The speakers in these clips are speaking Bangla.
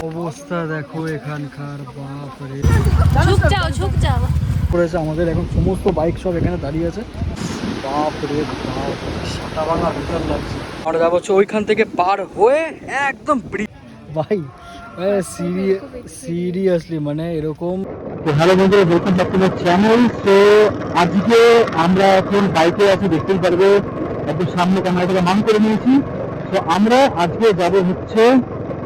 অবস্থা দেখো এখানকার, বাপরে। ঝুঁক যাও পড়েছে আমাদের এখন সমস্ত বাইক সব এখানে দাঁড়িয়ে আছে। বাপরে বাপ, সাদা ভাঙা বিশাল লাগছে। আমরা যাবো হচ্ছে ওইখান থেকে পার হয়ে একদম ভাই সিরিয়াসলি মানে এরকম। হ্যালো বন্ধুরা, welcome back to my channel. তো আজকে আমরা এখন বাইকে আছি, দেখতেই পারবে একদম সামনে ক্যামেরাটাকে মান করে নিয়েছি। তো আমরা আজকে যাব হচ্ছে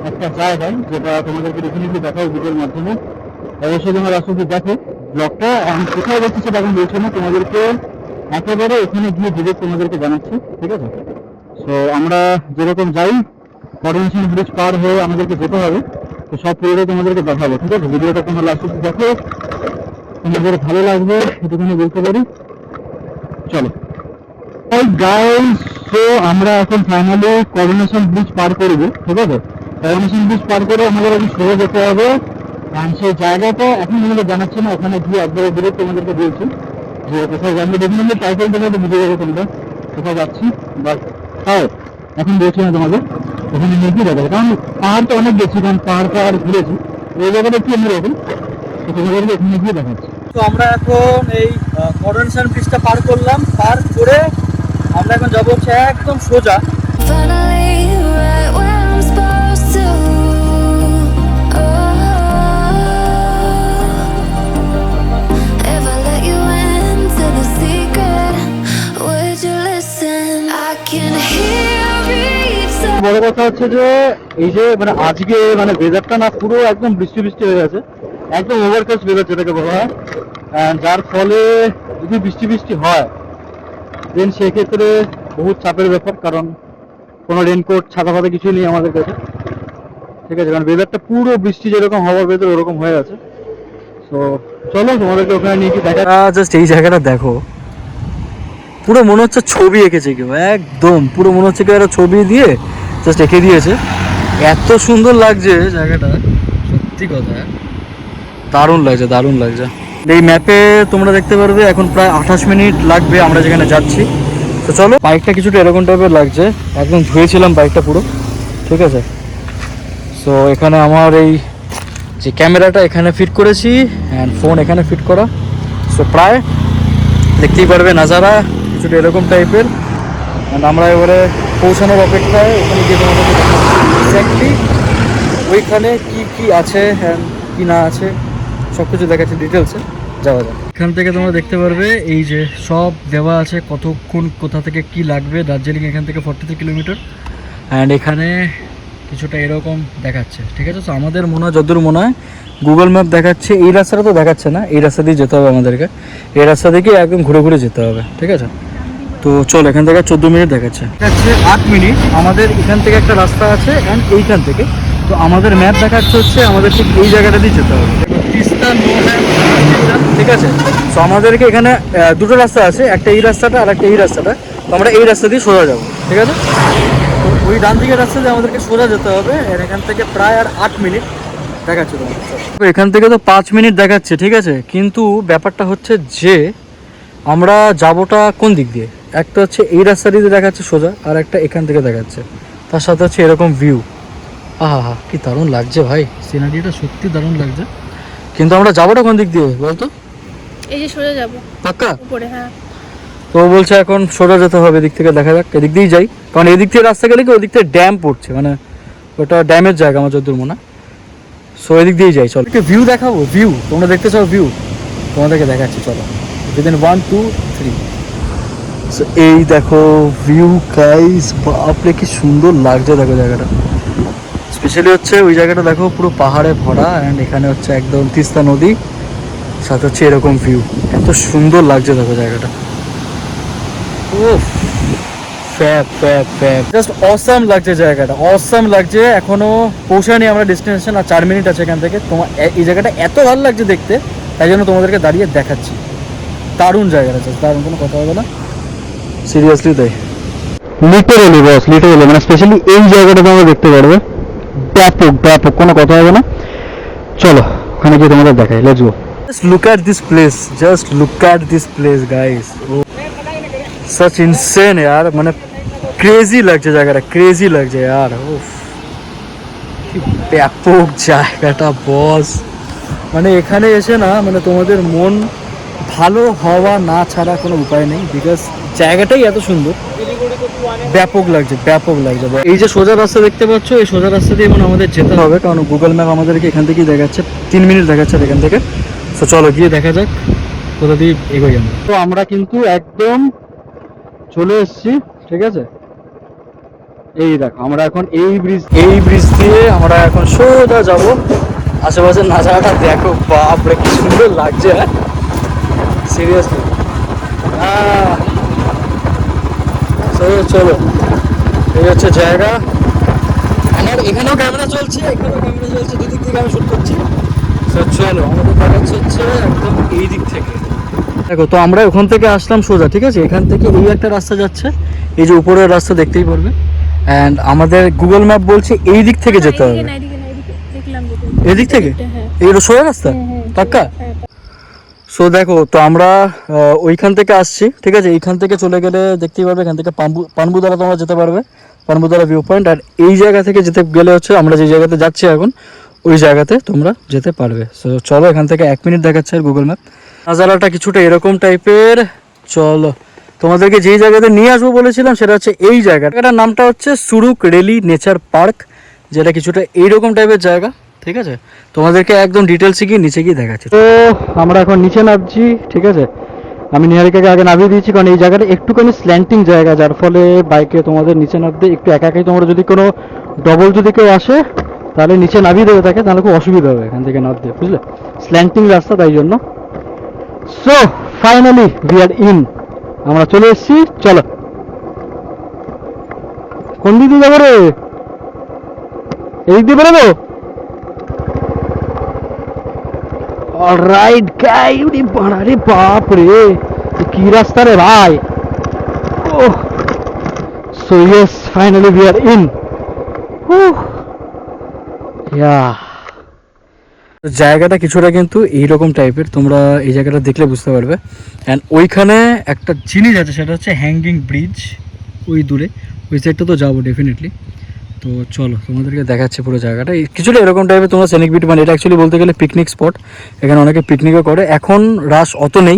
একটা জায়গায়, যেটা তোমাদেরকে ডেফিনেটলি দেখাবো ভিডিওর মাধ্যমে। অবশ্যই তোমরা রাস্তাতে দেখো ব্লগটা। আমি কোথায় যাচ্ছি সেটা এখন বলছি না, তোমাদেরকে একেবারে এখানে গিয়ে ডিরেক্ট তোমাদেরকে জানাচ্ছি, ঠিক আছে? সো আমরা যেরকম যাই, করোনেশন ব্রিজ পার হয়ে আমাদেরকে যেতে হবে। তো সব পুরোটাই তোমাদেরকে দেখাবো, ঠিক আছে? ভিডিওটা তোমরা লাস্ট অব্দি দেখো, তোমাদের ভালো লাগবে এটুকুনি বলতে পারি। চলো গাইস, তো আমরা এখন ফাইনালি করোনেশন ব্রিজ পার করব, ঠিক আছে? করোনেশন ব্রিজ পার করে আমাদের এখন সরে যেতে হবে। সেই জায়গাটা এখন তোমাদের জানাচ্ছি না, ওখানে গিয়ে একবারে ডিরেক্ট তোমাদেরকে বলছি যে কোথায় যাবো। ডেফিনেটলি টাইটেল থেকে বুঝে যাবে তোমরা কোথায় যাচ্ছি, বাট তাও এখন বলছি না তোমাদের। ওখানে নিয়ে গিয়ে দেখাবো, কারণ পাহাড় তো অনেক গেছি, কারণ পাহাড় ঘুরেছি, এই জায়গাটা একটু অন্যরকম। তো তোমাদেরকে ওখানে গিয়ে দেখাচ্ছি। তো আমরা এখন এই করোনেশন ব্রিজটা পার করলাম, পার করে আমরা এখন যাবো হচ্ছে একদম সোজা। বড় কথা হচ্ছে যে এই যে মানে আজকে মানে ওয়েদারটা না পুরো একদম বৃষ্টি বৃষ্টি হয়ে গেছে, একদম ওভারকাস্ট ওয়েদার যেটাকে বলা হয়। যার ফলে যদি বৃষ্টি বৃষ্টি হয় দেন সেক্ষেত্রে বহুত চাপের ব্যাপার, কারণ কোনো রেনকোট ছাতা ফাতা কিছুই নেই আমাদের কাছে, ঠিক আছে? কারণ ওয়েদারটা পুরো বৃষ্টি যেরকম হওয়ার ওয়েদার ওরকম হয়ে আছে। তো চলো তোমাদেরকে ওখানে নিয়ে কি দেখা। জাস্ট এই জায়গাটা দেখো, পুরো মনে হচ্ছে ছবি এঁকেছে কেউ, একদম পুরো মনে হচ্ছে কেউ একটা ছবি দিয়ে জাস্ট এঁকে দিয়েছে। এত সুন্দর লাগছে জায়গাটা, সত্যি কথা দারুণ লাগছে, দারুণ লাগছে। এই ম্যাপে তোমরা দেখতে পারবে এখন প্রায় 28 মিনিট লাগবে আমরা যেখানে যাচ্ছি। তো চলো, বাইকটা কিছুটা এরকম টাইপের লাগছে, একদম ধুয়েছিলাম বাইকটা পুরো, ঠিক আছে? সো এখানে আমার এই যে ক্যামেরাটা এখানে ফিট করেছি অ্যান্ড ফোন এখানে ফিট করা। সো প্রায় দেখতেই পারবে নাজারা কিছুটা এরকম টাইপের। অ্যান্ড আমরা এবারে পৌঁছানোর অপেক্ষায়, ওখানে গিয়ে তোমাদেরকে এক্স্যাক্টলি ওইখানে কি কি আছে অ্যান্ড কি না আছে সব কিছু দেখাচ্ছি ডিটেলসে। যাওয়া যায়। এখান থেকে তোমরা দেখতে পারবে এই যে সব দেওয়া আছে, কতক্ষণ কোথা থেকে কি লাগবে। দার্জিলিং এখান থেকে 43 কিলোমিটার অ্যান্ড এখানে কিছুটা এরকম দেখাচ্ছে, ঠিক আছে? তো আমাদের মনে হয়, যতদূর মনে হয় গুগল ম্যাপ দেখাচ্ছে এই রাস্তাটা তো দেখাচ্ছে না, এই রাস্তা দিয়ে যেতে হবে আমাদেরকে, এই রাস্তা থেকে একদম ঘুরে ঘুরে যেতে হবে, ঠিক আছে? তো চলো, এখান থেকে 14 মিনিট দেখাচ্ছে, 8 মিনিট। আমাদের এখান থেকে একটা রাস্তা আছে অ্যান্ড এইখান থেকে, তো আমাদের ম্যাপ দেখাচ্ছে হচ্ছে আমাদের ঠিক এই জায়গাটা দিয়ে যেতে হবে, ঠিক আছে? তো আমাদেরকে এখানে দুটো রাস্তা আছে, একটা এই রাস্তাটা আর একটা এই রাস্তাটা। তো আমরা এই রাস্তা দিয়ে সোজা যাবো, ঠিক আছে? তো ওই ডান দিকের রাস্তা দিয়ে আমাদেরকে সোজা যেতে হবে। আর এখান থেকে প্রায় আর 8 মিনিট দেখাচ্ছে তোমার। এখান থেকে তো 5 মিনিট দেখাচ্ছে, ঠিক আছে? কিন্তু ব্যাপারটা হচ্ছে যে আমরা যাবোটা কোন দিক দিয়ে, একটা হচ্ছে এই রাস্তা দিয়ে দেখাচ্ছে সোজা, আর একটা এখান থেকে দেখাচ্ছে, তার সাথে হচ্ছে এরকম ভিউ। আহা হা, কি দারুণ লাগছে ভাই, সিনারিটা সত্যি দারুণ লাগছে। কিন্তু আমরা যাবোটা কোন দিক দিয়ে বলতো? এই যে সোজা যাবো পাক্কা উপরে। হ্যাঁ, তো বলছে এখন সোজা যেতে হবে, এদিক থেকে দেখা যাক, এদিক দিয়েই যাই। কারণ এদিক থেকে রাস্তা গেলে কি ওদিক থেকে ড্যাম পড়ছে, মানে ওটা ড্যামের জায়গা আমার যতদূর মনে হয়। সো এদিক দিয়েই যাই। চলো ভিউ দেখাবো, ভিউ তোমরা দেখতে চাও, ভিউ তোমাদেরকে দেখাচ্ছি, চলো। উইদিন 1 2 3। সো এই দেখো ভিউ গাইস, বাপরে কি সুন্দর লাগছে দেখো জায়গাটা। স্পেশালি হচ্ছে ওই জায়গাটা দেখো পুরো পাহাড়ে ভরা অ্যান্ড এখানে হচ্ছে একদম তিস্তা নদী, সাথে হচ্ছে এরকম ভিউ, এত সুন্দর লাগছে দেখো জায়গাটা। ওফ, fab fab fab, just awesome লাগছে জায়গাটা, অসাম লাগছে। এখনো পৌঁছানি আমরা ডেস্টিনেশন, আর 4 মিনিট আছে এখান থেকে। তোমার এই জায়গাটা এত ভালো লাগছে দেখতে, তাই জন্য তোমাদেরকে দাঁড়িয়ে দেখাচ্ছি। দারুণ জায়গাটা, জাস্ট দারুণ, কোনো কথা হবে না, সিরিয়াসলি তাই। লিটারালি বস, লিটারালি মানে স্পেশালি এই জায়গাটা তোমরা দেখতে পারবে, ব্যাপক ব্যাপক, কোনো কথা হবে না। চলো ওখানে গিয়ে তোমাদের দেখাই, let's go. Just look at this place, just look at this place guys. Such insane यार, মানে ক্রেজি লাগছে জায়গাটা, ক্রেজি লাগছে यार। উফ, কি ব্যাপক জায়গাটা বস, মানে এখানে এসে না মানে তোমাদের মন ভালো হওয়া না ছাড়া কোনো উপায় নেই, বিকজ জায়গাটাই এত সুন্দর, ব্যাপক লাগছে ব্যাপক লাগছে। এই যে সোজা রাস্তা দেখতে পাচ্ছ, এই সোজা রাস্তা দিয়ে মানে আমাদের যেতে হবে, কারণ গুগল ম্যাপ আমাদেরকে এখান থেকেই দেখাচ্ছে, 3 মিনিট দেখাচ্ছে এখান থেকে। তো চলো গিয়ে দেখা যাক কোথা দিয়ে এগোই আমরা। তো আমরা কিন্তু একদম চলে এসেছি, ঠিক আছে। এই দেখো আমরা এখন এই ব্রিজ দিয়ে আমরা এখন সোজা যাব। আশেপাশের নাজারাটা দেখো, বাপরে কি সুন্দর লাগছে, হ্যাঁ সিরিয়াসলি। চলো এই হচ্ছে জায়গা। আমার এখানেও ক্যামেরা চলছে, এখানেও ক্যামেরা চলছে, দুদিক থেকে আমি শুট করছি। চলো আমাদের দেখাচ্ছে হচ্ছে একদম এই দিক থেকে। দেখো তো আমরা ওখান থেকে আসলাম সোজা, ঠিক আছে। এখান থেকে এই একটা রাস্তা যাচ্ছে, এই যে উপরের রাস্তা দেখতেই পারবে। অ্যান্ড আমাদের গুগল ম্যাপ বলছে এই দিক থেকে যেতে হবে, এদিক থেকে। এই সোজা রাস্তা পাক্কা। সো দেখো তো আমরা ওইখান থেকে আসছি, ঠিক আছে। এইখান থেকে চলে গেলে দেখতেই পারবে এখান থেকে পানবুদারা তোমরা যেতে পারবে, পানবুদারা ভিউ পয়েন্ট। আর এই জায়গা থেকে যেতে গেলে হচ্ছে আমরা যে জায়গাতে যাচ্ছি এখন, ওই জায়গাতে তোমরা যেতে পারবে। সো চলো এখান থেকে 1 মিনিট দেখাচ্ছে আর গুগল ম্যাপ। নাজারাটা কিছুটা এরকম টাইপের। চলো তোমাদেরকে যেই জায়গাতে নিয়ে আসবো বলেছিলাম সেটা হচ্ছে এই জায়গাটার নামটা হচ্ছে সুরুক রেলি নেচার পার্ক, যেটা কিছুটা এইরকম টাইপের জায়গা, ঠিক আছে। তোমাদেরকে একদম ডিটেলসে গিয়ে নিচে গিয়ে দেখাচ্ছি। তো আমরা এখন নিচে নামছি, ঠিক আছে। আমি নিহারিকাকে আগে নামিয়ে দিয়েছি, কারণ এই জায়গাটা একটুখানি স্ল্যান্টিং জায়গা, যার ফলে বাইকে তোমাদের নিচে নামতে একটু একাই, তোমরা যদি কোনো ডবল যদি কেউ আসে তাহলে নিচে নামিয়ে দেবে তাকে, তাহলে খুব অসুবিধা হবে এখান থেকে নামতে, বুঝলে, স্ল্যান্টিং রাস্তা, তাই জন্য। So finally we are in, আমরা চলে এসেছি। চলো কোন দিক দিয়ে যাবো রে, এদিক দিয়ে বেরোবো। অলরাইট গাই, উনি বাড়ারে বাপ রে, কি রাস্তা রে ভাই। Oh so yes finally we are in. জায়গাটা কিছুটা কিন্তু এইরকম টাইপের, তোমরা এই জায়গাটা দেখলে বুঝতে পারবে। অ্যান্ড ওইখানে একটা জিনিস আছে, সেটা হচ্ছে হ্যাঙ্গিং ব্রিজ, ওই দূরে ওই সাইডটা তো যাবো ডেফিনেটলি। তো চলো তোমাদেরকে দেখাচ্ছে পুরো জায়গাটা কিছুটা এরকম টাইপের। তোমরা সেনিক বিউটি, মানে এটা অ্যাকচুয়ালি বলতে গেলে পিকনিক স্পট, এখানে অনেকে পিকনিকও করে। এখন রাশ অত নেই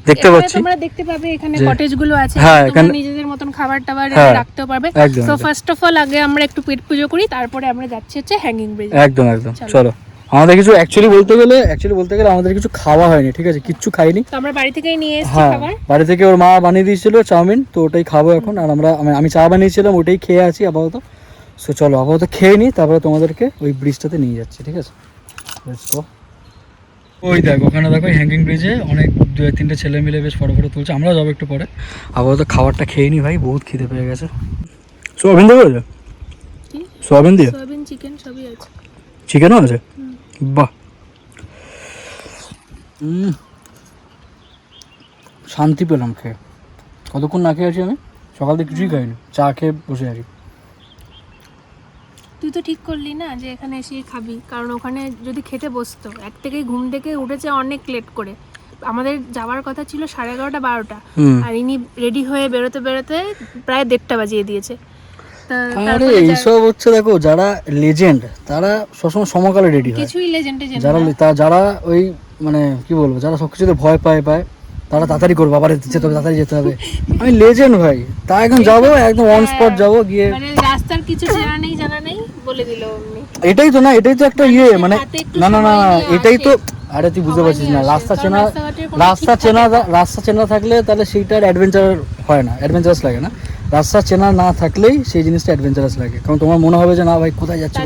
দেখতে পাচ্ছি, তোমরা দেখতে পাবে এখানে কটেজ গুলো আছে, হ্যাঁ তোমরা নিজেদের মতন খাবার টাবার রাখতে পারবে। সো ফার্স্ট অফ অল আগে আমরা একটু পেট পুজো করি, তারপরে আমরা যাচ্ছি হচ্ছে হ্যাঙ্গিং ব্রিজ। একদম একদম চলো। আমাদের কিছু অ্যাকচুয়ালি বলতে গেলে আমাদের কিছু খাওয়া হয়নি, ঠিক আছে, কিচ্ছু খাইনি। তো আমরা বাড়ি থেকেই নিয়ে এসেছি খাবার, বাড়ি থেকে ওর মা বানিয়ে দিয়েছিল চাউমিন, তো ওটাই খাবো এখন। আর আমি চা বানিয়েছিলাম, ওটাই খেয়ে আছি আপাতত। সো চলো আপাতত খেয়ে নিই, তারপরে তোমাদেরকে ওই ব্রিজটাতে নিয়ে যাচ্ছি, ঠিক আছে। ওই দেখো ওখানে দেখো হ্যাঙ্গিং ব্রিজে অনেক 2-3টে ছেলে মিলে বেশ ফটো তুলছে। আমরাও যাবো একটু পরে। আপাতত খাবারটা খেয়ে নিই ভাই, বহুত খিদে পেয়ে গেছে। সোয়াবিন দেবো, সোয়াবিন দিয়ে সোয়াবিন চিকেন সবই আছে, চিকেনও আছে, বাহ। শান্তি পেলাম খেয়ে। কতক্ষণ না খেয়ে আছি আমি, সকাল থেকে কিছুই খাইনি, চা খেয়ে বসে আছি। তুই তো ঠিক করলি না যে এখানে এসে খাবি, কারণ ওখানে যদি খেতে বসতো, এক থেকেই ঘুম থেকে উঠেছে অনেক লেট করে। আমাদের যাওয়ার কথা ছিল 11:30-12টা, আর ইনি রেডি হয়ে বেরোতে প্রায় 1:30 বাজিয়ে দিয়েছে। আরে এইসব হচ্ছে, দেখো যারা লেজেন্ড তারা সবসময় সমকালে রেডি হয়, কিছুই লেজেন্ডে যারা ওই মানে কি বলবো, যারা সবকিছুতে ভয় পায় তারা তাড়াতাড়ি করবো, আবার তাড়াতাড়ি যেতে হবে। আমি লেজেন্ড ভাই, তা এখন যাবো একদম অন স্পট যাবো, গিয়ে মানে রাস্তার কিছু জানা নেই বলে দিল অমনি। এটাই তো একটা ইয়ে, মানে না এটাই তো। আরে তুই বুঝতে পারছিস না, রাস্তা চেনা থাকলে তাহলে সেইটার অ্যাডভেঞ্চার হয় না, অ্যাডভেঞ্চারাস লাগে না। রাস্তা চেনা না থাকলেই সেই জিনিসটা অ্যাডভেঞ্চারাস লাগে, কারণ তোমার মনে হবে যে না ভাই কোথায় যাচ্ছি।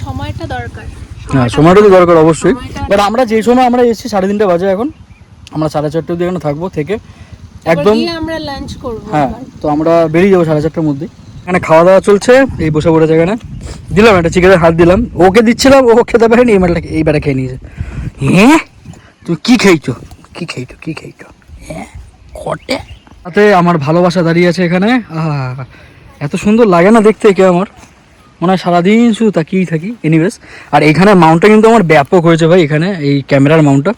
সময়টা দরকার, হ্যাঁ সময়টা তো দরকার অবশ্যই। বাট আমরা যেই সময় আমরা এসেছি 3:30 বাজে, এখন আমরা 4:30 অবধি এখানে থাকবো, থেকে একদম আমরা লাঞ্চ করবো। হ্যাঁ তো আমরা বেরিয়ে যাবো 4:30টার মধ্যে। এখানে খাওয়া দাওয়া চলছে, এই বসে পড়েছে এখানে। দিলাম একটা চিকেনের হাত দিলাম, ওকে দিচ্ছিলাম, ও খেতে পারেনি, এইবারে খেয়ে নিয়েছে। হ্যাঁ তুমি কি খেয়েছো হ্যাঁ খটে তাতে আমার ভালোবাসা দাঁড়িয়ে আছে এখানে। এত সুন্দর লাগে না দেখতে, কে আমার মনে হয় সারাদিন শুধু তাকিয়েই থাকি। এনিওয়েজ, আর এখানে মাউন্টটা কিন্তু আমার ব্যাপক হয়েছে ভাই, এখানে এই ক্যামেরার মাউন্টটা,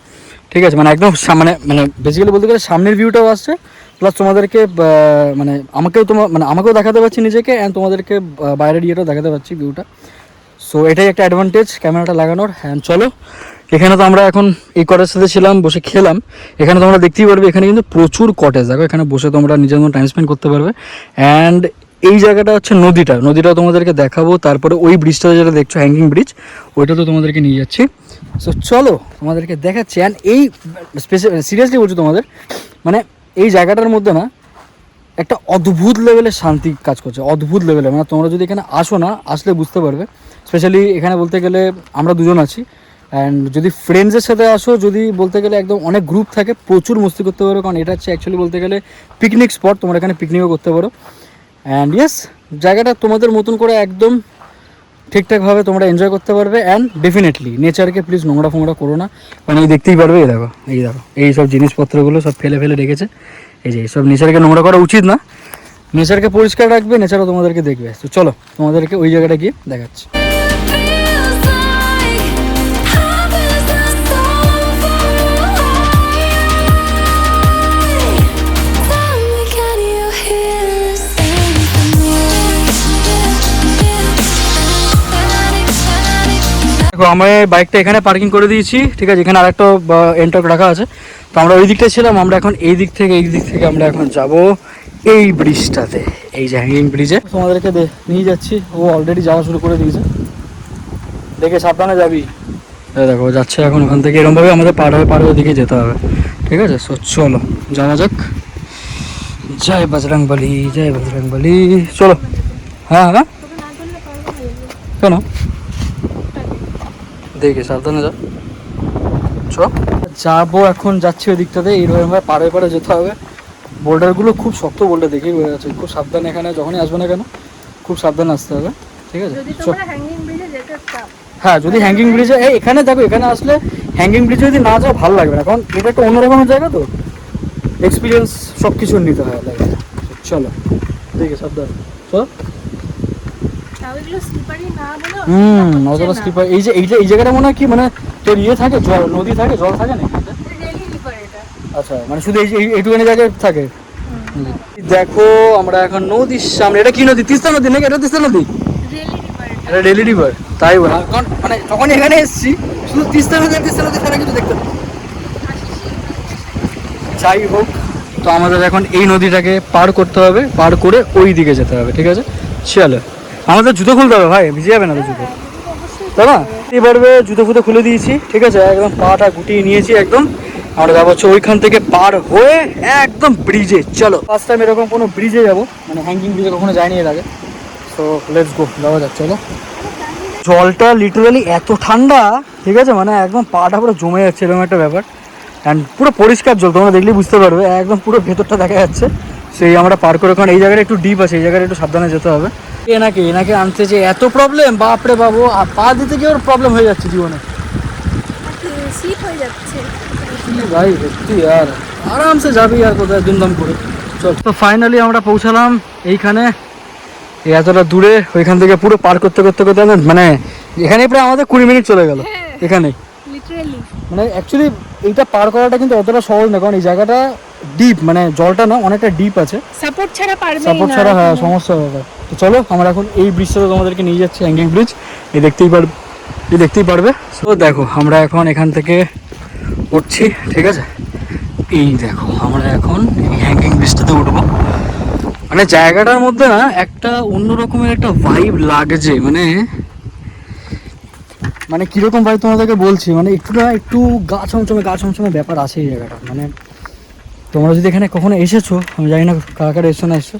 ঠিক আছে। মানে একদম মানে বেসিক্যালি বলতে গেলে সামনের ভিউটাও আসছে, প্লাস তোমাদেরকে আমাকেও দেখাতে পারছি নিজেকে, অ্যান্ড তোমাদেরকে বাইরের ইয়েটাও দেখাতে পারছি ভিউটা। সো এটাই একটা অ্যাডভান্টেজ ক্যামেরাটা লাগানোর। অ্যান্ড চলো, এখানে তো আমরা এখন এই কটেজের সাথে ছিলাম, বসে খেলাম। এখানে তোমরা দেখতেই পারবে এখানে কিন্তু প্রচুর কটেজ, দেখো এখানে বসে তোমরা নিজের মতো টাইম স্পেন্ড করতে পারবে। অ্যান্ড এই জায়গাটা হচ্ছে নদীটাও তোমাদেরকে দেখাবো। তারপরে ওই ব্রিজটা যেটা দেখছো হ্যাঙ্গিং ব্রিজ, ওইটা তো তোমাদেরকে নিয়ে যাচ্ছি। সো চলো তোমাদেরকে দেখাচ্ছি। অ্যান্ড এই সিরিয়াসলি বলছো তোমাদের, মানে এই জায়গাটার মধ্যে না একটা অদ্ভুত লেভেলের শান্তি কাজ করছে, অদ্ভুত লেভেলের। মানে তোমরা যদি এখানে আসো না, আসলে বুঝতে পারবে। স্পেশালি এখানে বলতে গেলে আমরা দুজন আছি, অ্যান্ড যদি ফ্রেন্ডসের সাথে আসো, যদি বলতে গেলে একদম অনেক গ্রুপ থাকে, প্রচুর মস্তি করতে পারো। কারণ এটা হচ্ছে অ্যাকচুয়ালি বলতে গেলে পিকনিক স্পট, তোমরা এখানে পিকনিকও করতে পারো। অ্যান্ড ইয়েস, জায়গাটা তোমাদের মতন করে একদম ঠিকঠাকভাবে তোমরা এনজয় করতে পারবে। অ্যান্ড ডেফিনেটলি নেচারকে প্লিজ নোংরা ফোংরা করো না। কারণ এই দেখতেই পারবে, এই দেখো এই সব জিনিসপত্রগুলো সব ফেলে রেখেছে। এই যে এইসব নেচারকে নোংরা করা উচিত না, নেচারকে পরিষ্কার রাখবে, নেচারও তোমাদেরকে দেখবে। তো চলো তোমাদেরকে ওই জায়গাটা গিয়ে দেখাচ্ছি। দেখো আমি বাইকটা এখানে পার্কিং করে দিয়েছি, ঠিক আছে। এখানে আরেকটা এন্টক রাখা আছে। তো আমরা ওই দিকটা ছিলাম, আমরা এখন এই দিক থেকে আমরা এখন যাব এই ব্রিজটাতে, এই যে হ্যাঙ্গিং ব্রিজে তোমাদেরকে নিয়ে যাচ্ছি। ও অলরেডি যাওয়া শুরু করে দিয়েছে, দেখে সাবধানে যাবি। দেখো যাচ্ছে এখন ওখান থেকে, এরকমভাবে আমাদের পার হয়ে দিকে যেতে হবে, ঠিক আছে। সো চলো যাওয়া যাক। জয় বজরংবলী, জয় বজরংবলী, চলো। হ্যাঁ হ্যাঁ, কেন দেখে সাবধানে যাবো। এখন যাচ্ছি ওই দিকটাতে, এইভাবে পারে যেতে হবে। বোল্ডারগুলো খুব শক্ত, বোল্ডার দেখেই বোঝা যাচ্ছে। খুব সাবধানে এখানে যখনই আসবে না কেন, খুব সাবধানে আসতে হবে, ঠিক আছে। হ্যাঁ, যদি হ্যাঙ্গিং ব্রিজে এখানে দেখো, এখানে আসলে হ্যাঙ্গিং ব্রিজে যদি না যাও ভালো লাগবে না। কারণ এটা একটা অন্যরকমের জায়গা, তো এক্সপিরিয়েন্স সব কিছু নিতে হয় লাগে। চলো দেখে সাবধানে চলো। অতটা স্লিপার। এই জায়গাটা মনে হয় কি, মানে তোর থাকে জল, নদী থাকে, জল থাকে না। আচ্ছা, মানে শুধু এইটুখানি জায়গায় থাকে। দেখো আমরা এখন নদীর সামনে। এটা কি নদী? তিস্তা নদী নাকি? এটা তিস্তা নদী, এটা রেলি রিভার। তাই বলে, কারণ মানে যখন এখানে এসেছি শুধু তিস্তা নদী ছাড়া কিছু দেখতে পাই। যাই হোক, তো আমাদের এখন এই নদীটাকে পার করতে হবে, পার করে ওই দিকে যেতে হবে, ঠিক আছে। চলো, আমাদের জুতো খুলতে হবে ভাই, ভিজে যাবে না তো জুতো, তাই না? এবারে জুতো ফুতো খুলে দিয়েছি, ঠিক আছে। একদম পাটা গুটিয়ে নিয়েছি একদম। আমরা যাবো হচ্ছে ওইখান থেকে পার হয়ে একদম ব্রিজে। চলো, ফার্স্ট টাইম এরকম কোনো ব্রিজে যাবো, মানে হ্যাঙ্গিং ব্রিজে কখনো যায়নি এর আগে। সো লেটস গো, যাওয়া যাক, চলো। জলটা লিটারালি এত ঠান্ডা, ঠিক আছে, মানে একদম পাটা পুরো জমে যাচ্ছে, এরকম একটা ব্যাপার। অ্যান্ড পুরো পরিষ্কার জল, তোমরা দেখলেই বুঝতে পারবে, একদম পুরো ভেতরটা দেখা যাচ্ছে। সেই আমরা পার করে, কারণ এই জায়গাটা একটু ডিপ আছে, এই জায়গাটা একটু সাবধানে যেতে হবে। এনাকে আনতে যে এত প্রবলেম, বাপরে বাবু, পা দিতে গিয়ে ওর প্রবলেম হয়ে যাচ্ছে জীবনে, ভাই সত্যি। আর আরামসে যাবি আর কোথায় দুমদাম করে। চল, তো ফাইনালি আমরা পৌঁছালাম এইখানে, এতটা দূরে। ওইখান থেকে পুরো পার করতে মানে এখানে প্রায় আমাদের 20 মিনিট চলে গেল এখানে। মানে অ্যাকচুয়ালি এইটা পার করাটা কিন্তু অতটা সহজ না, কারণ এই জায়গাটা ডিপ, মানে জলটা না অনেকটা ডিপ আছে, সাপোর্ট ছাড়া হ্যাঁ সমস্যা হবে। তো চলো আমরা এখন এই ব্রিজটাতে তোমাদেরকে নিয়ে যাচ্ছি, হ্যাঙ্গিং ব্রিজ। এই দেখতেই পারবে। তো দেখো আমরা এখন এখান থেকে উঠছি, ঠিক আছে। এই দেখো আমরা এখন এই হ্যাঙ্গিং ব্রিজটাতে উঠবো। মানে জায়গাটার মধ্যে না একটা অন্যরকমের একটা ভাইব লাগছে, মানে কিরকম ভাই তোমাদেরকে বলছি, মানে একটু গা ছমছমে ব্যাপার আছে এই জায়গাটা। মানে তোমরা যদি এখানে কখনো এসেছো, আমি জানি না কারা এসছো না এসছো,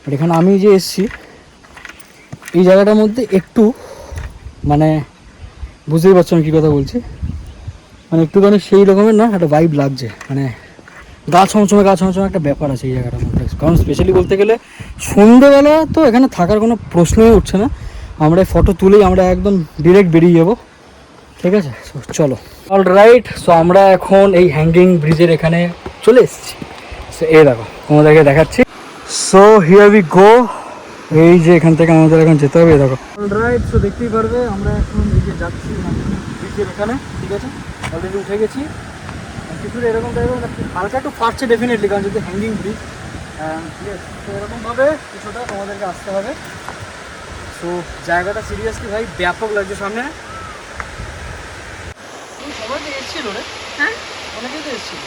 বাট এখানে আমি যে এসেছি এই জায়গাটার মধ্যে একটু, মানে বুঝতেই পারছো আমি কী কথা বলছি, মানে একটুখানি সেই রকমের না একটা ভাইব লাগছে। মানে গা ছমছমে একটা ব্যাপার আছে এই জায়গাটার মধ্যে। কারণ স্পেশালি বলতে গেলে সন্ধ্যেবেলা তো এখানে থাকার কোনো প্রশ্নই উঠছে না। আমরা ফটো তুলেই আমরা একদম ডিরেক্ট বেরিয়ে যাবো, ঠিক আছে। চলো, অল রাইট। সো আমরা এখন এই হ্যাঙ্গিং ব্রিজের এখানে চলে এসেছি। সো এই দেখো তোমাদেরকে দেখাচ্ছি। So here we go. এই যে এখান থেকে আমাদের এখন যেতে হবে, দেখো। অল রাইট, সো দেখতেই পারবে আমরা এখন এই যে যাচ্ছি ব্রিজের এখানে, ঠিক আছে। অলরেডি উঠে গেছি। কিছুটা এরকম টাইপের হালকা একটু ফাটছে ডেফিনেটলি, কারণ যদি হ্যাঙ্গিং ব্রিজ, তো এরকমভাবে কিছুটা তোমাদেরকে আসতে হবে। তো জায়গাটা সিরিয়াসলি ভাই ব্যাপক লাগছে সামনে। সবাই তো এসেছিল রে, হ্যাঁ অনেকেই তো এসেছিল।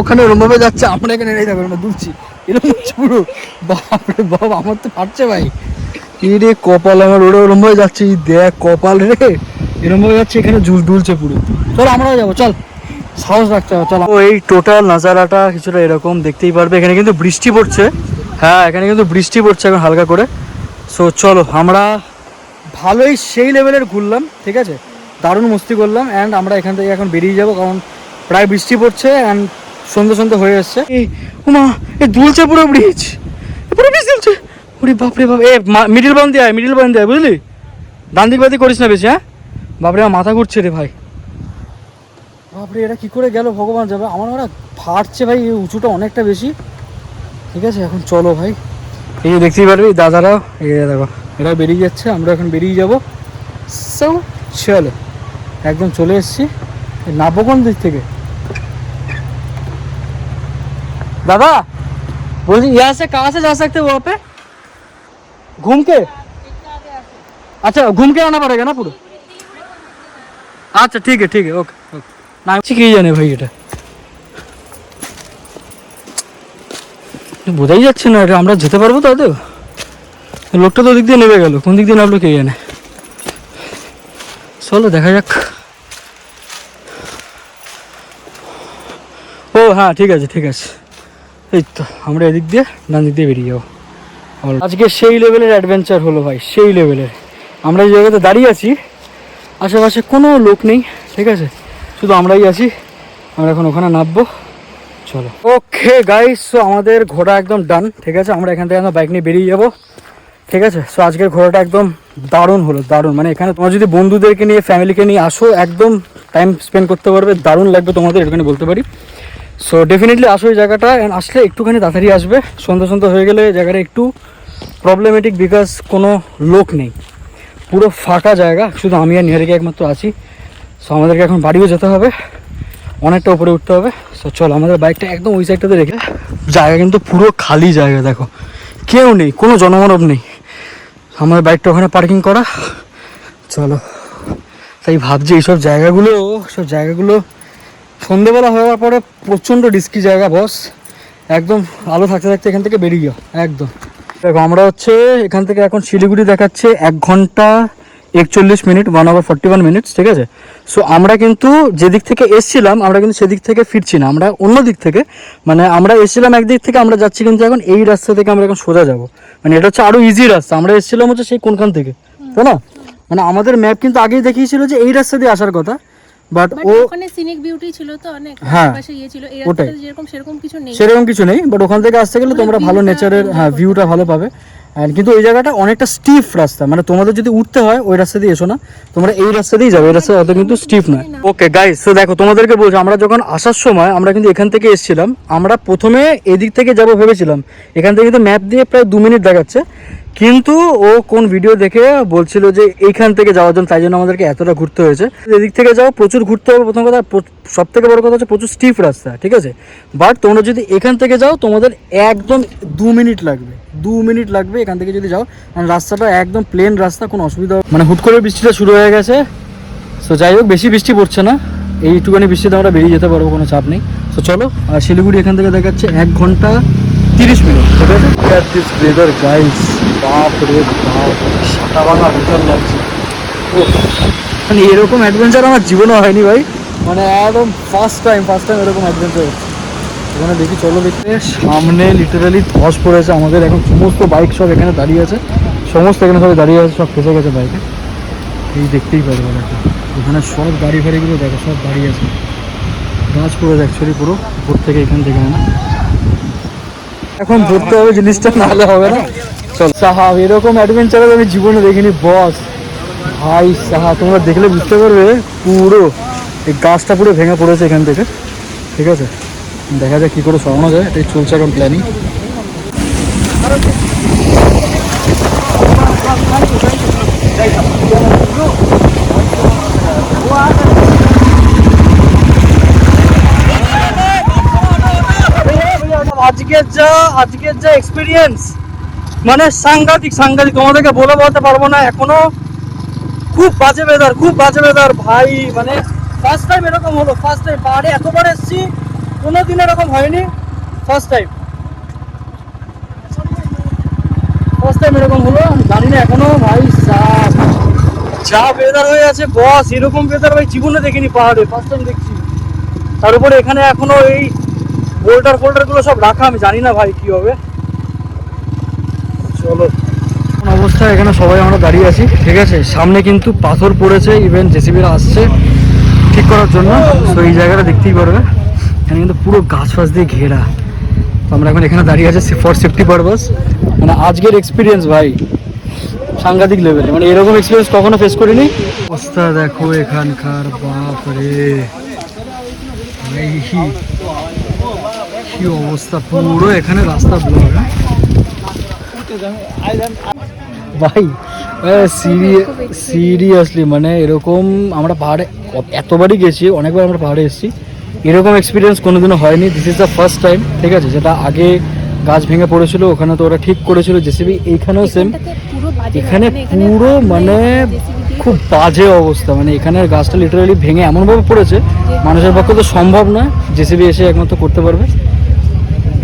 ওখানে ওরমভাবে যাচ্ছে, আমরা এখানে এই দেখো আমরা দুলছি এরকম পুরো। বাপরে বাপ, আমার তো ফাটছে ভাই। কি রে কপাল আমার, ওরা ওরমভাবে যাচ্ছে, দেখ কপাল রে, এরমভাবে যাচ্ছে, এখানে দুলছে পুরো। চল আমরাও যাবো, চল সাহস রাখতে হবে, চল। এই টোটাল নাজারাটা কিছুটা এরকম দেখতেই পারবে। এখানে কিন্তু বৃষ্টি পড়ছে, হ্যাঁ এখানে কিন্তু বৃষ্টি পড়ছে এখন হালকা করে। সো চলো আমরা ভালোই সেই লেভেলের ঘুরলাম, ঠিক আছে, দারুণ মস্তি করলাম। অ্যান্ড আমরা এখান থেকে এখন বেরিয়ে যাবো, কারণ প্রায় বৃষ্টি পড়ছে অ্যান্ড সন্ধ্যে সন্ধ্যে হয়ে এসছে। উমা এ দুলছে পুরো ব্রিজ, পুরো ব্রিজ দুলছে। ওরে বাপরে বাপ, এ মিডিল বান দিয়ে আয়, মিডিল বান দিয়ে আয়, বুঝলি, ডান দিক বাদি করিস না বেশি। হ্যাঁ বাপরে আমার মাথা ঘুরছে রে ভাই, বাপরে এটা কি করে গেল ভগবান যাবে। আমার ওরা ফাটছে ভাই, এই উঁচুটা অনেকটা বেশি। ঠিক আছে এখন চলো ভাই, এই যে দেখতেই পারবি দাদারাও, এই দেখো এরা বেরিয়ে যাচ্ছে, আমরা এখন বেরিয়ে যাবো। সো চলো একদম চলে এসছি। নামবো কোন দিক থেকে दादा? बोलिए यहाँ से कहाँ से जा सकते हो वहाँ पे? घूम के? अच्छा घूम के आना पड़ेगा ना पूरा? अच्छा ठीक है ओके ओके ना কি জানে ভাই, এটা বোঝাই যাচ্ছে না, এটা আমরা যেতে পারবো তো? আদৌ লোকটা তো দিক দিয়ে নেমে গেল, কোন দিক দিয়ে নামলো কে জানে। চলো দেখা যাক। ও হ্যাঁ ঠিক আছে ঠিক আছে, এই তো আমরা এদিক দিয়ে ডান দিক দিয়ে বেরিয়ে যাবো। আজকে সেই লেভেলের অ্যাডভেঞ্চার হলো ভাই, সেই লেভেলের। আমরা যে জায়গাতে দাঁড়িয়ে আছি আশেপাশে কোনো লোক নেই, ঠিক আছে, শুধু আমরাই আছি। আমরা এখন ওখানে নামবো, চলো। ওকে গাইস, সো আমাদের ঘোরা একদম ডান, ঠিক আছে, আমরা এখান থেকে আমরা বাইক নিয়ে বেরিয়ে যাবো, ঠিক আছে। সো আজকের ঘোরাটা একদম দারুণ হলো, দারুণ। মানে এখানে তোমার যদি বন্ধুদেরকে নিয়ে ফ্যামিলিকে নিয়ে আসো, একদম টাইম স্পেন্ড করতে পারবে, দারুণ লাগবে তোমাদের, এখানে বলতে পারি। সো ডেফিনেটলি আসো এই জায়গাটা, অ্যান্ড আসলে একটুখানি তাড়াতাড়ি আসবে, সন্ধ্যা সন্ধ্যা হয়ে গেলে জায়গাটা একটু প্রবলেমেটিক, বিকজ কোনো লোক নেই, পুরো ফাঁকা জায়গা, শুধু আমি আর নিহারিকা একমাত্র আছি। সো আমাদেরকে এখন বাড়িও যেতে হবে, অনেকটা উপরে উঠতে হবে। সো চলো আমাদের বাইকটা একদম ওই সাইডটাতে রেখে, জায়গা কিন্তু পুরো খালি জায়গা, দেখো কেউ নেই, কোনো জনমানব নেই, আমাদের বাইকটা ওখানে পার্কিং করা। চলো, তাই ভাবছি এইসব জায়গাগুলো সন্ধেবেলা হওয়ার পরে প্রচণ্ড রিস্কি জায়গা বস, একদম আলো থাকতে থাকতে এখান থেকে বেরিয়ে যাও একদম। দেখো আমরা হচ্ছে এখান থেকে এখন শিলিগুড়ি দেখাচ্ছে 1 ঘন্টা 41 মিনিট, 1 hour 41 minutes, ঠিক আছে। সো আমরা কিন্তু যেদিক থেকে এসছিলাম আমরা কিন্তু সেদিক থেকে ফিরছি না, আমরা অন্য দিক থেকে, মানে আমরা এসছিলাম একদিক থেকে, আমরা যাচ্ছি কিন্তু এখন এই রাস্তা থেকে আমরা এখন সোজা যাবো। মানে এটা হচ্ছে আরো ইজি রাস্তা, আমরা এসছিলাম হচ্ছে সেই কোনখান থেকে, তাই না? মানে আমাদের ম্যাপ কিন্তু আগেই দেখিয়েছিল যে এই রাস্তা দিয়ে আসার কথা, বাট ওখানে সিনিক বিউটি ছিল তো অনেক, হ্যাঁ পাশে ইয়ে ছিল, এই রাস্তাটা যেরকম সেরকম কিছু নেই, বাট ওখান থেকে আসতে গেলে তোমরা ভালো নেচারের, হ্যাঁ ভিউটা ভালো পাবে। আর কিন্তু এই জায়গাটা অনেকটা স্টিফ রাস্তা, মানে তোমাদের যদি উঠতে হয় ওই রাস্তা দিয়ে এসো না, তোমরা এই রাস্তা দিয়ে যাবে, এই রাস্তা অত কিন্তু স্টিফ নয়। ওকে গাইস, তো দেখো তোমাদেরকে বলছি, আমরা যখন আসার সময় আমরা কিন্তু এখান থেকে এসেছিলাম, আমরা প্রথমে এদিক থেকে যাবো ভেবেছিলাম, এখান থেকে কিন্তু ম্যাপ দিয়ে প্রায় 2 মিনিট দেখাচ্ছে, কিন্তু ও কোন ভিডিও দেখে বলছিল যে এইখান থেকে যাওয়ার জন্য, তাই জন্য আমাদেরকে এতটা ঘুরতে হয়েছে। এদিক থেকে যাও প্রচুর ঘুরতে হবে, প্রথম কথা, সব থেকে বড় কথা হচ্ছে প্রচুর স্টিফ রাস্তা, ঠিক আছে। বাট তোমরা যদি এখান থেকে যাও তোমাদের একদম 2 মিনিট লাগবে, 2 মিনিট লাগবে এখান থেকে যদি যাও, কারণ রাস্তাটা একদম প্লেন রাস্তা, কোনো অসুবিধা, মানে হুট করে বৃষ্টিটা শুরু হয়ে গেছে। সো যাই হোক, বেশি বৃষ্টি পড়ছে না, এইটুখানি বৃষ্টিতে আমরা বেরিয়ে যেতে পারবো, কোনো চাপ নেই। সো চলো, আর শিলিগুড়ি এখান থেকে দেখাচ্ছে 1 ঘন্টা 30 মিনিট, ঠিক আছে। দিস ওয়েদার গাইস, বাপ রে বাপ, সাদা বাংলা ভিতর লাগছে। মানে এরকম অ্যাডভেঞ্চার আমার জীবনে হয়নি ভাই, মানে একদম ফার্স্ট টাইম এরকম অ্যাডভেঞ্চার হচ্ছে। এখানে দেখি, চলো দেখতে, সামনে লিটারালি ধস পড়েছে আমাদের, এখন সমস্ত বাইক সব এখানে দাঁড়িয়ে আছে, সমস্ত এখানে সবাই দাঁড়িয়ে আছে, সব ফেসে গেছে বাইকে, এই দেখতেই পারবো দেখো, এখানে সব গাড়ি ফাড়িগুলো দেখো সব দাঁড়িয়ে আছে, গাছ পড়ে অ্যাকচুয়ালি পুরো উপর থেকে, এখান থেকে না, এখন ধরতে হবে জিনিসটা, নাহলে হবে না। চল সাহা, এরকম অ্যাডভেঞ্চার আমি জীবনে দেখিনি বস, ভাই সাহা, তোমরা দেখলে বুঝতে পারবে, পুরো এই গাছটা পুরো ভেঙে পড়েছে এখান থেকে, ঠিক আছে। দেখা যায় কী করে সরানো যায়, এটাই চলছে এখন প্ল্যানিং। আজকের যা এক্সপিরিয়েন্স, মানে সাংঘাতিক সাংঘাতিক, তোমাদেরকে বলতে পারবো না। এখনো খুব বাজে ওয়েদার ভাই। মানে ফার্স্ট টাইম এরকম হলো, ফার্স্ট টাইম। পাহাড়ে এতবার এসেছি, কোনোদিন এরকম হয়নি, ফার্স্ট টাইম এরকম হলো। আমি জানি না এখনো ভাই যা ওয়েদার হয়ে আছে বস, এরকম ওয়েদার ভাই জীবনে দেখিনি পাহাড়ে, ফার্স্ট টাইম দেখছি। তার উপরে এখানে এখনো এই বোল্ডার গুলো সব রাখা, আমি জানি না ভাই কি হবে। চলো, কোন অবস্থা এখানে সবাই আমরা দাঁড়িয়ে আছি, ঠিক আছে। সামনে কিন্তু পাথর পড়েছে, ইভেন জেসিবিরা আসছে ঠিক করার জন্য। তো এই জায়গাটা দেখতেই পারবে, এখানে কিন্তু পুরো গাছ ফাছ দিয়ে ঘেরা। তো আমরা এখন এখানে দাঁড়িয়ে আছি ফর সেফটি পারপাস। মানে আজকের এক্সপিরিয়েন্স ভাই সাংঘাতিক লেভেলে, মানে এরকম এক্সপিরিয়েন্স কখনো ফেস করিনি। অবস্থা দেখো এখানকার, বাপরে ভাই কি অবস্থা, পুরো এখানে রাস্তা ব্লক ভাই। সিরিয়াসলি মানে এরকম আমরা পাহাড়ে এতবারই গেছি, অনেকবার আমরা পাহাড়ে এসেছি, এরকম এক্সপিরিয়েন্স কোনোদিনও হয়নি। This is the first time, ঠিক আছে। যেটা আগে গাছ ভেঙে পড়েছিল, ওখানে তো ওরা ঠিক করেছিল জেসিবি, এইখানেও সেম। এখানে পুরো মানে খুব বাজে অবস্থা, মানে এখানের গাছটা লিটারালি ভেঙে এমনভাবে পড়েছে, মানুষের পক্ষে তো সম্ভব নয়, জেসিবি এসে একমাত্র করতে পারবে।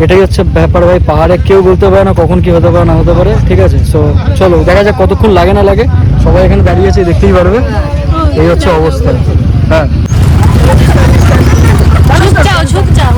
এটাই হচ্ছে ব্যাপার ভাই, পাহাড়ে কেউ বলতে পারে না কখন কি হতে পারে না হতে পারে, ঠিক আছে। সো চলো দেখা যাক কতক্ষণ লাগে না লাগে, সবাই এখানে দাঁড়িয়ে আছে দেখতেই পারবে। এই হচ্ছে অবস্থা। হ্যাঁ, ঝুঁক যাও।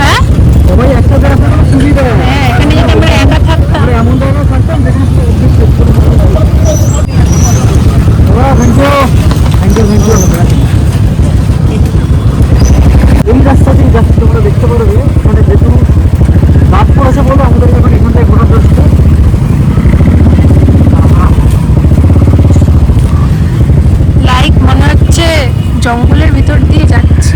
হ্যাঁ সবাই একটা জায়গা সুবিধা, হ্যাঁ, এখানে যদি আমরা একা থাকতাম। এমন জায়গায় থাকতাম যেখানে এই রাস্তা দিয়ে যাচ্ছে, তোমরা দেখতে পারবে। মানে যেহেতু রাত পড়েছে বলো আমাদের এখন এখানটায় ঘোরার রাস্তা। লাইক মনে হচ্ছে জঙ্গলের ভিতর দিয়ে যাচ্ছি।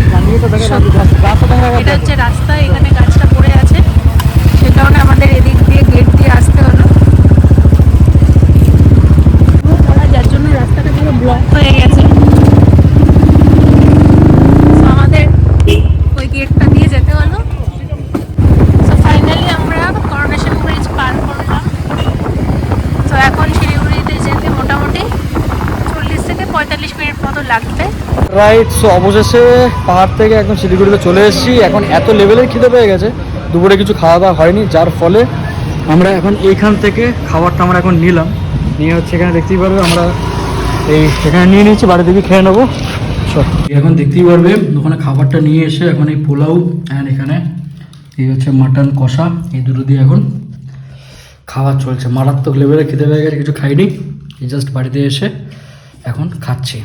এটা হচ্ছে রাস্তা, এখানে গাছটা পড়ে আছে, সে কারণে আমাদের এদিক দিয়ে গেট দিয়ে আসতে হলো, যার জন্য রাস্তাটা পুরো ব্লক হয়ে গেছে। তো আমাদের ওই গেটটা দিয়ে যেতে হলো। তো ফাইনালি আমরা করোনেশন ব্রিজ পার করলাম। তো এখন শিলিগুড়িতে যেতে মোটামুটি 40 থেকে 45 মিনিট মতো লাগবে। রাইট। সো অবশেষে পাহাড় থেকে একদম শিলিগুড়িতে চলে এসেছি। এখন এত লেভেলের খিদে পেয়ে গেছে, দুপুরে কিছু খাওয়া দাওয়া হয়নি, যার ফলে আমরা এখন এইখান থেকে খাবারটা আমরা এখন নিলাম, নিয়ে হচ্ছে এখানে দেখতেই পারবে আমরা এই এখানে নিয়ে নিচ্ছি, বাড়িতে গিয়ে খেয়ে নেবো। এখন দেখতেই পারবে ওখানে খাবারটা নিয়ে এসে এখন এই পোলাও অ্যান্ড এখানে এই হচ্ছে মাটন কষা, এই দুটো দিয়ে এখন খাবার চলছে। মারাত্মক লেভেলে খিদে পেয়ে গেছে, কিছু খাইনি, জাস্ট বাড়িতে এসে এখন খাচ্ছি।